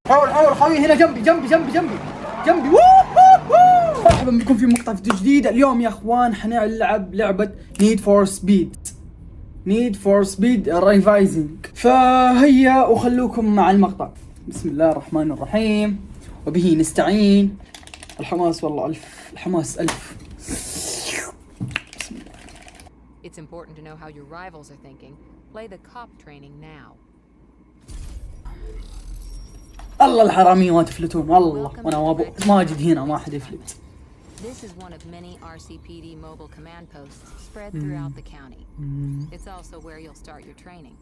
حاول خوي هنا جنبي مرحبا بكم في مقطع فيديو جديد. اليوم يا اخوان حنلعب لعبة نيد فور سبيد ريفايزنج. فهيا وخلوكم مع المقطع. بسم الله الرحمن الرحيم وبه نستعين. الحماس والله ألف، الحماس ألف. It's important to know how your rivals are thinking. Play the cop training now. الله الحراميات يفلتون والله، وانا وابو ماجد هنا ما حد يفلت. This is one of many RCPD mobile command posts spread throughout the county. It's also where you'll start your training.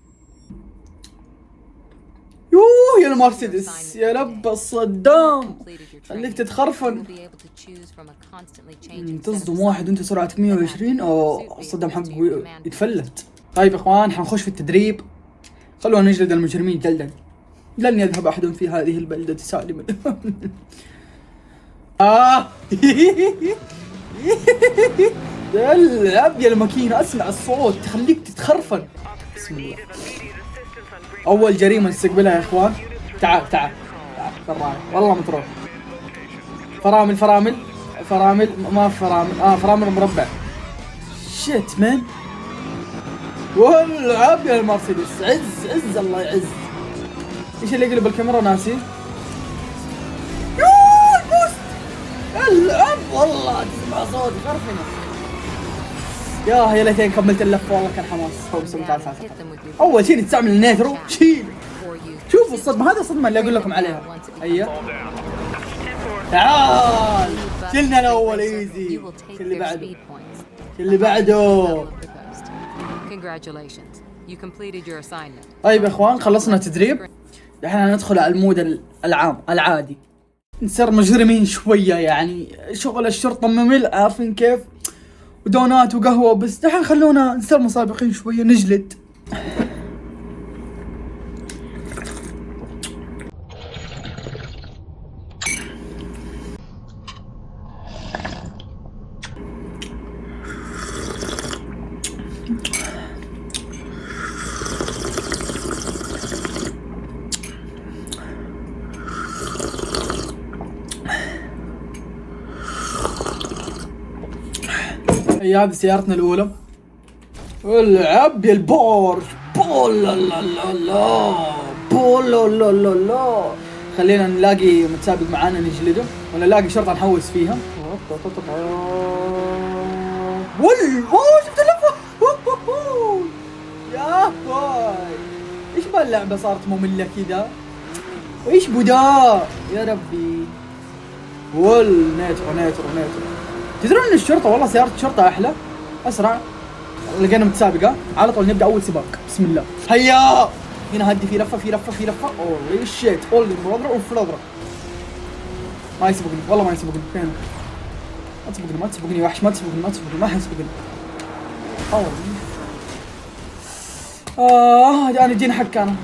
يوه يا المرسيدس يا لب الصدام، خليك تتخرفن. تصدم واحد وانت سرعتك 120. اوه الصدام حقه يتفلت. طيب يا اخوان حنخش في التدريب، خلونا نجلد المجرمين جلدا. لن يذهب احد في هذه البلدة سالما. العب يا الماكينة، اسمع الصوت تخليك تتخرفن. بسم الله. اول جريمة نستقبلها يا اخوان. تعال فرامل والله متروح. فرامل ما فرامل. فرامل مربع. شيت مان. والعب يا المرسيدس. عز الله يعز. ايش اللي يقلب الكاميرا ناسي؟ يوه البوست. العب والله تسمع صوت خرفنة. يا ليتين كملت اللفة والله كان حماس. اول شيء تستعمل النيترو شيل. شوفوا الصدمة، هذا الصدمة اللي اقول لكم عليها. هيا تعال شلنا الاول ايزي. اللي بعده طيب يا اخوان خلصنا تدريب، الحين ندخل على المود العام العادي. نصير مجرمين شوية، يعني شغل الشرطة ممل عارفين كيف، ودونات وقهوة بس. الحين خلونا نصير مسابقين شوية نجلد. هذه سيارتنا الأولى. العب يا البورش. بول. خلينا نلاقي متسابق معانا نجلده، ولا نلاقي شرطة نحوس فيها. شفت اللفة. يا باي ايش باللعبة صارت مملة كذا، وايش بدا يا ربي. نيترو. تدرون ان الشرطة والله سيارة الشرطة احلى اسرع. لقينا متسابقة على طول، نبدأ اول سباق. بسم الله. هيا هنا هدي في لفة. اوه شيت اولي برادر وفرادر. ما يسبقني والله، ما يسبقني. فين؟ ما تسبقني وحش. ما حيسبقني. انا جيني حق انا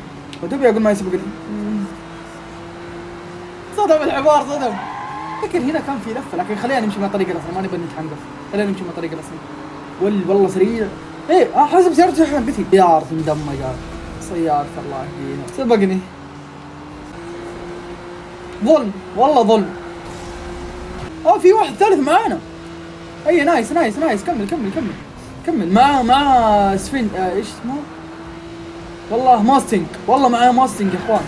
ودوبي اقول ما يسبقني. صدم الحوار صدم. لكن هنا كان في لفة، لكن خلينا نمشي مع طريق الأصل، ما نبي نتحنقف. خلينا نمشي مع طريق الأصل. والله سريع. ايه حسب سيارته الحين بثي. سيارة مدمجة. سيارة الله يهديها. سبقني. والله ظلم. في واحد ثالث معانا. اي نايس. كمل مع سفين. ايش اسمه؟ والله ماستنج. والله معاه ماستنج يا اخوان.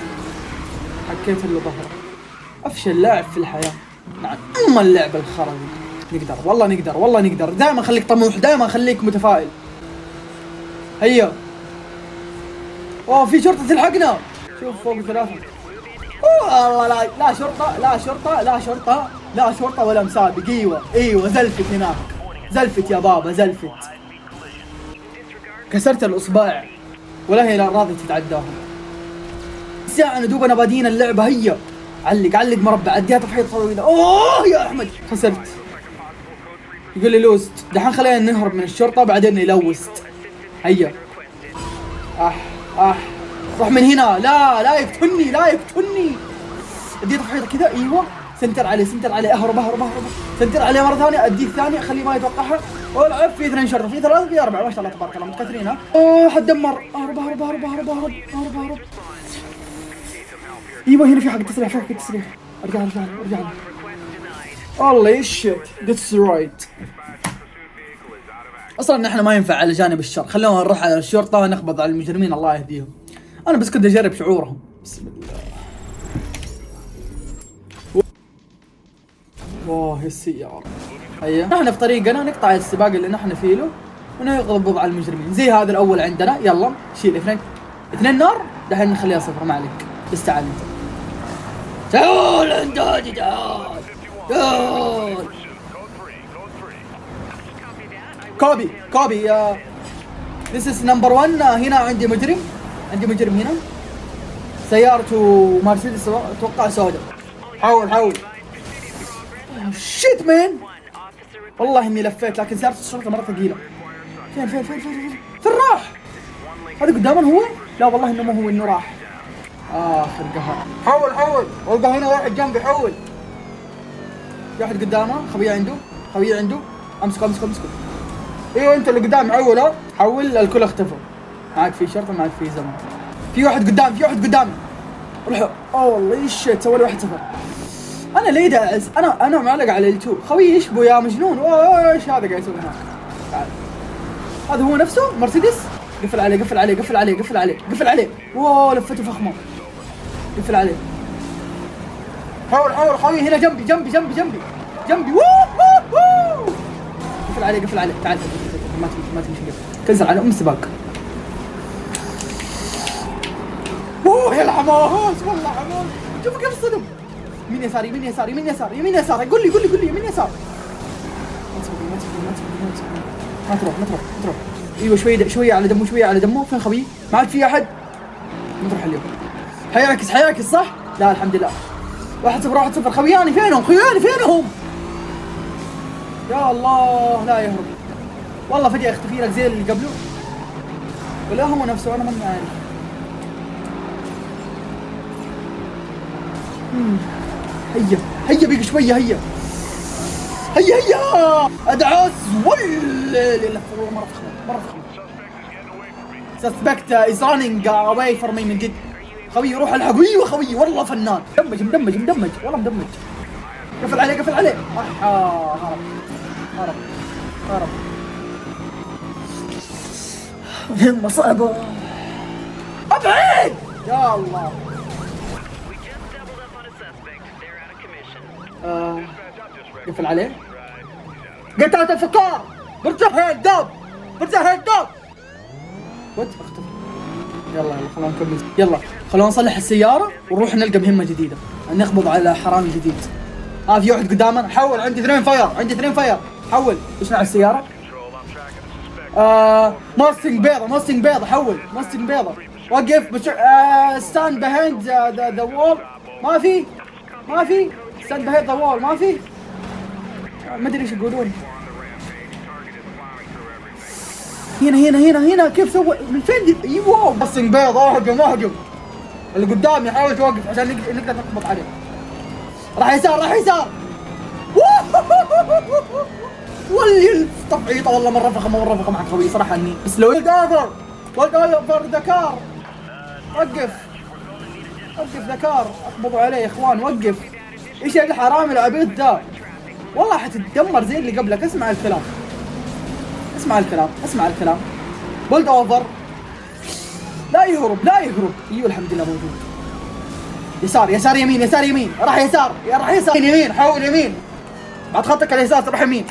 حكيت له ظهره. افشل لاعب في الحياة. نعم اما اللعبة الخرا. والله نقدر. دائما خليك طموح، دائما خليك متفائل. هيا. في شرطة تلحقنا. شوف فوق 3. والله لا شرطة ولا مسابق. ايوه زلفت هناك. زلفت يا بابا زلفت. كسرت الاصبع ولا هي راضية تتعداها. ساعة ندوبنا بادين اللعبة. هيا علق مربع. اديها تفحيط طويلة. يا احمد خسرت. يقول لي لوست. دحين خلينا نهرب من الشرطة بعدين نلوست. هيا روح من هنا. لا يقتلني. اديه تفحيط كذا. ايوه سنتر عليه. اهرب. سنتر عليه مرة ثانية. اديه ثانية خليه ما يتوقعها. والعب في 2 شرطة، في 3، في 4. ما شاء الله تبارك الله متكثرين. ها حد دمر. اهرب. ايوه هنا في حق تسريح، في حق تسريح. ارجع والله شيت ديسترويد. اصلا نحن ما ينفع على جانب الشر، خلونا نروح على الشرطه ونقبض على المجرمين الله يهديهم. انا بس كنت اجرب شعورهم. بسم الله. واه السيارة. هيا نحن في طريقنا نقطع السباق اللي نحن فيه له ونقبض على المجرمين. زي هذا الاول عندنا، يلا شيل اثنين نار. دحين نخليها صفر، ما عليك بس تعال انت. تعال انت تعال. كوبي this is number 1. هنا عندي مجرم هنا. سيارته مرسيدس اتوقع سوداء. حاول شيت مان، والله اني لفيت لكن سيارة الشرطة مرة ثقيلة. فين راح؟ هذا قدامنا هو؟ لا والله انه مو هو، انه راح. اخر قهر. حول والله هنا واحد جنبي. حول في واحد قدامه. خويه عنده. امسكه. ايوه انت اللي قدام. حول الكل اختفوا. ما عاد في شرطة، ما عاد في زمن. في واحد قدام روح. والله شيت سوى لي 1-0. انا ليه داعس؟ انا معلق على ال2. خوي يشبه يا مجنون. ايش هذا قاعد يسوي هنا؟ تعال هذا هو نفسه مرسيدس. قفل عليه. واو لفته فخمه. قفل عليه. حاول خوي هنا جنبي. ووو قفل عليه. تعال ما تمشي. كنزل على السباق. اوه يا الحماس والله حماس. شوف كيف الصدم. يمين يسار. قول لي يمين يسار. ما تروح. ايوه شويه على دمه. فين خوي؟ ما عاد في احد. نروح اليوم. حيعكس صح؟ لا الحمد لله. 1-0. خوياني فينهم؟ يا الله لا يهرب. والله فجأة يختفي لك زي اللي قبله. ولا هو نفسه انا ما عارف. هيا بيك شوية. هيا ادعس. والله مرة فخمة. Suspect is running away from me من جد. خوي روح الحق. ايوه خوي والله فنان. مدمج والله مدمج. قفل عليه. هرب. مهمة صعبة. ابعد يا الله. قفل عليه. قطعت الفقار. برجع هيداب. اختفى. يلا خلونا نكمل. يلا خلونا نصلح السيارة ونروح نلقى مهمة جديدة. نقبض على حرامي جديد. في واحد قدامنا. حول عندي 2 فاير. حول. ايش نوع السيارة؟ ماستنج بيضة. حول ماستنج بيضة. وقف. ستاند بيهايند ذا وول. ما في ستاند بيهايند ذا وول. ما في. ما ادري ايش يقولون. هنا كيف سوى من فين دي؟ ايوه ماستنج بيض. اهجم. اللي قدامي حاول توقف عشان نقدر نقبض عليه. راح يسار. واللي تفعيطه والله مرة فخمة مع خوي صراحة. اني بس لو اوفر ذكار. وقف ذكار. اقبضوا عليه يا اخوان. وقف. ايش الحرامي العبيط ذا؟ والله حتتدمر زي اللي قبلك. اسمع الكلام. بولد اوفر. لا يهرب. ايوه الحمد لله موجود. يسار يمين. راح يسار يمين. حول يمين. بعد خطك اليسار تروح يمين.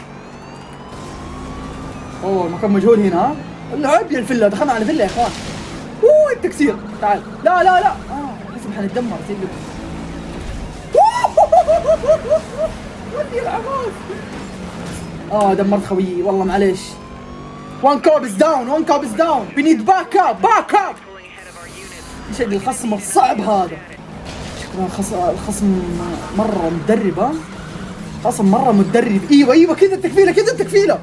المكان مجهول هنا. اللعب يا الفيلا. دخلنا على فيلا يا اخوان. التكسير. تعال. لا لازم حنتدمر زي اللي ودي العباس. دمرت خويي والله معليش. One cop is down. We need back up. ايش الخصم الصعب هذا؟ شكرا الخصم مرة مدرب. خصم مرة مدرب. ايوه كذا التكفيلة.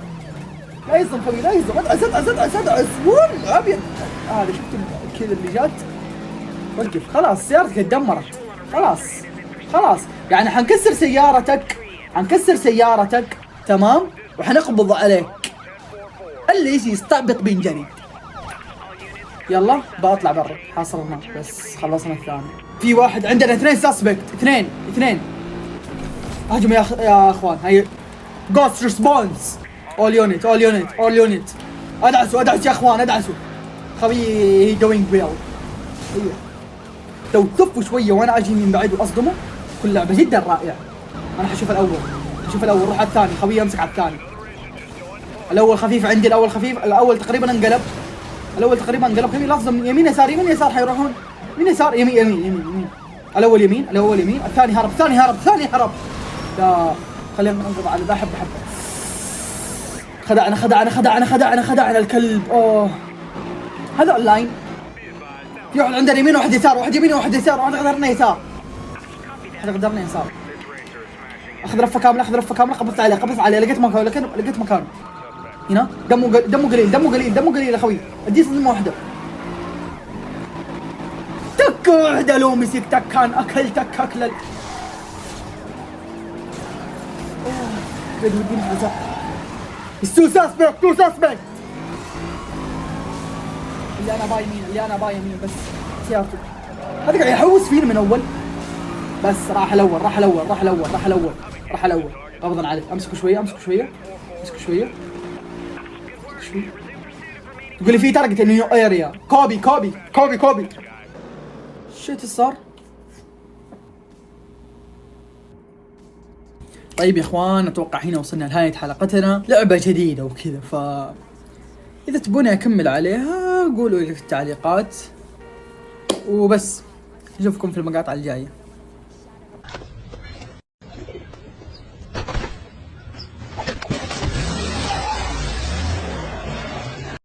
لا يصدم خوي. ادعس. ابيض. هذا شفت كذا اللي جات. وقف. خلاص سيارتك اتدمرت. خلاص يعني حنكسر سيارتك تمام. وحنقبض عليك. اللي يجي يستعبط بينجري. يلا بطلع برا. حاصرنا بس خلصنا الثاني. في واحد عندنا 2 سسبكت، اثنين. هجم يا اخوان. هاي جوست ريسبونس. اول يونت. ادعسوا يا اخوان، ادعسوا. خوي هي دوينج ويل. ايوه لو تفوا شويه وانا اجي من بعيد واصدمه. كل لعبه جدا رائعه. انا حشوف الاول روح على الثاني. خوي امسك على الثاني. الاول خفيف عندي، الاول تقريبا انقلب. خوي لازم يمين يسار حيروحون. يمين. الاول يمين. الثاني هرب. لا خلينا ننقض على ذا حبه. خدعنا الكلب. اوه هذا اونلاين. في واحد عندنا يمين وواحد يسار، واحد غدرنا يسار. اخذ رفه كامله. قبضت عليه لقيت مكانه. هنا دمه قليل يا خوي. ادي صدمه واحده. تك واحده لو مسك تكان اكل. وديني حزق. تو ساسبكت. اللي انا باي يمين بس سيارته. هذا قاعد يحوس فيني من اول. بس راح الاول. قبضا عليه. امسكه شويه. تقول لي في تارجت نيو اريا. كوبي. شيت صار. طيب يا اخوان، اتوقع هنا وصلنا لنهاية حلقتنا. لعبة جديدة وكذا، اذا تبوني اكمل عليها قولوا لي في التعليقات. وبس نشوفكم في المقاطع الجاية.